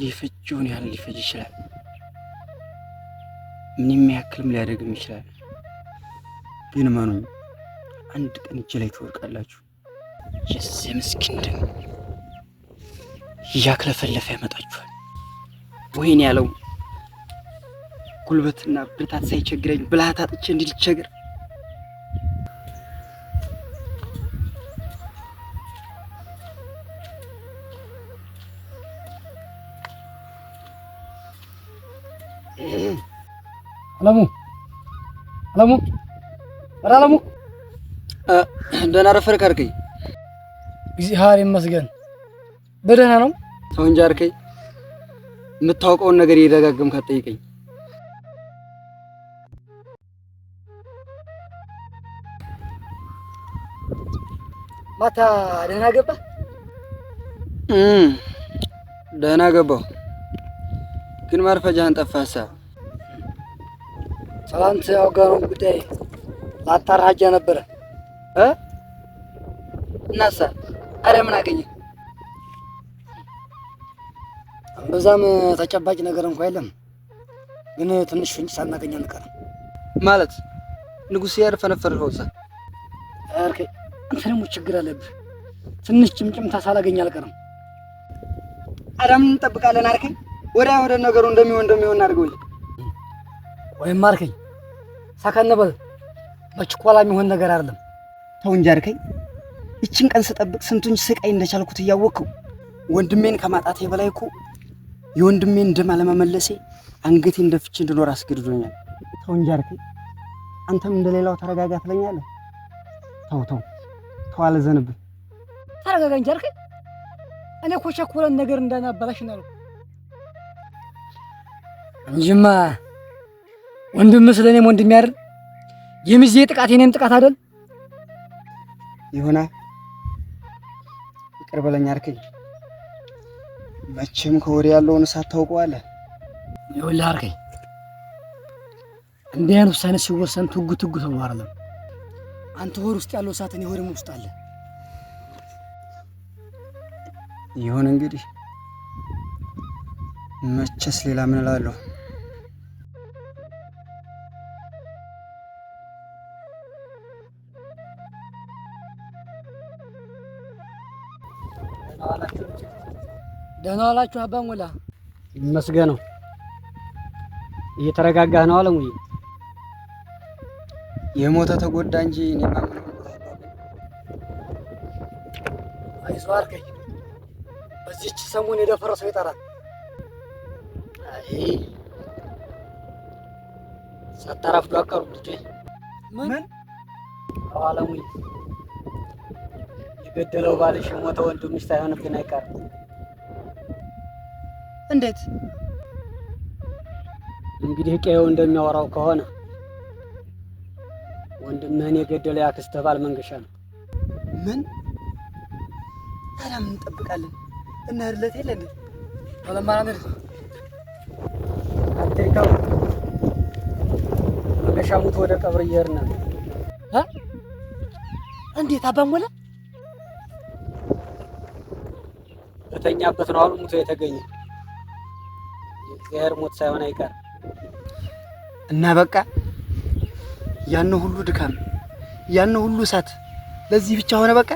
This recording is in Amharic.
የፈጀውን ያህል ሊፈጅ ይችላል። ምንም ያክልም ሊያደርግም ይችላል። ግን ማኑኝ አንድ ቀን እጅ ላይ ትወርቃላችሁ። የዚህ ምስኪን ደም እያክለፈለፈ ያመጣችኋል። ወይኔ ያለው ጉልበትና ብርታት ሳይቸግረኝ ብልሃት አጥቼ እንዲህ ልቸገር። አለሙ ደህና ረፈርክ አርከኝ። እግዚአብሔር ይመስገን በደህና ነው። ተው እንጂ አርከኝ፣ የምታውቀውን ነገር እየደጋገምክ አትጠይቀኝ። ማታ ደህና ገባህ? ደህና ገባሁ፣ ግን ማርፈጃህን ጠፋህ። ትናንት ያወጋነውን ጉዳይ ላጣራህ ነበረ እናሳ አረ ምን አገኘህ? በዛም ተጨባጭ ነገር እንኳን የለም፣ ግን ትንሽ ፍንጭ ሳናገኝ አንቀርም። ማለት ንጉሥ ያርፈነፈርኸውሳ? አርከ አንተ ደግሞ ችግር አለብህ። ትንሽ ጭምጭምታ ሳላገኝ አልቀርም። አረ ምን እንጠብቃለን? አርከኝ ወደ ነገሩ እንደሚሆን አድርገው። ወይም አርከኝ ሳካን በል፣ በችኮላ የሚሆን ነገር አይደለም። ተው እንጂ አርከኝ፣ እቺን ቀን ስጠብቅ ስንቱን ስቃይ እንደቻልኩት እያወቅኸው ወንድሜን ከማጣቴ በላይ እኮ የወንድሜን ደም አለመመለሴ አንገቴን ደፍቼ እንድኖር አስገድዶኛል። ተው እንጂ አርከኝ፣ አንተም እንደሌላው ተረጋጋ ትለኛለህ። ተው አልዘንብህ። ተረጋጋ እንጂ አርከኝ። እኔ እኮ ቸኮለን ነገር እንዳናበላሽ ነው እንጂማ ወንድም ስለኔም ወንድም ያርል የሚዜ ጥቃት የኔም ጥቃት አይደል? ይሁና ይቅር በለኝ አርከኝ። መቼም ከወሬ ያለውን እሳት ታውቀዋለህ። ይኸውልህ አርከኝ፣ እንዲህ አይነት ውሳኔ ሲወሰን ትጉ ተው አይደለም። አንተ ወር ውስጥ ያለው እሳት እኔ ወሬም ውስጥ አለ። ይሁን እንግዲህ መቼስ ሌላ ምን እላለሁ? ደህና ዋላችሁ አባ ሞላ? ይመስገነው። እየተረጋጋህ ነው አለሙዬ? የሞተ ተጎዳ እንጂ እኔማ ምን አይዞህ አርከኝ፣ በዚህች ሰሞን የደፈረው ሰው ይጠራል። አይ ሳታረፍዱ አቀሩ ልጄ። ምን አለሙዬ? የገደለው ባልሽ የሞተ ወንድምሽ ሳይሆንብን አይቀርም። እንዴት? እንግዲህ ቀየው እንደሚያወራው ከሆነ ወንድምህን የገደለ ያክስትህ ባል መንገሻ ነው። ምን? ታዲያ ምን እንጠብቃለን? እንሂድለት የለ እንዴ? አለማናነር አትሪካው መንገሻ ሙት ወደ ቀብር እየሄድን ነው። እንዴት አባ ሞላ? በተኛበት ነው አሉ ሙቶ የተገኘ። የእግዚአብሔር ሞት ሳይሆን አይቀርም። እና በቃ ያን ሁሉ ድካም ያን ሁሉ እሳት ለዚህ ብቻ ሆነ በቃ?